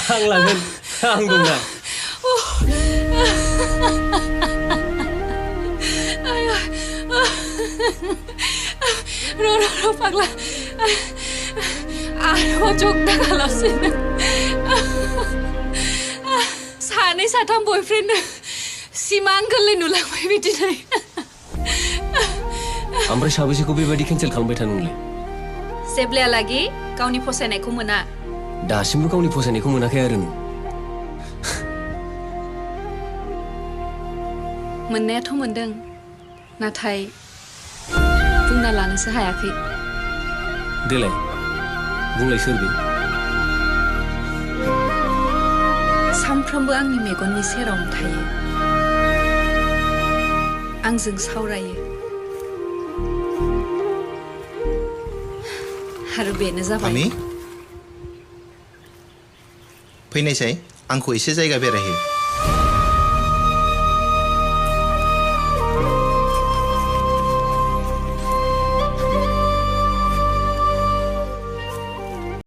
आं लागोन आं दंना र फाग्ला आरो जगदा खालामसिनो सानै साथाम बयफ्रेन्ड सिमां गोरलै नुलांबाय बिदिनो ओमफ्राय साबेसेखौ बेबायदि केन्सेल खालामबाय थानो नोंलाय जेब्लायालागि गावनि फसायनायखौ मोना दासिमबो गावनि फसायनायखौ मोनाखै आरो नों मोननायाथ' मोनदों नाथाय बुंना लानोसो हायाखै देलाय बुंलाय सोर बे सानफ्रोमबो आंनि मेगननि सेरावनो थायो आंजों सावरायो आरो बेनो जाबाय मामि फैनायसाय आंखौ एसे जायगा बेरायहो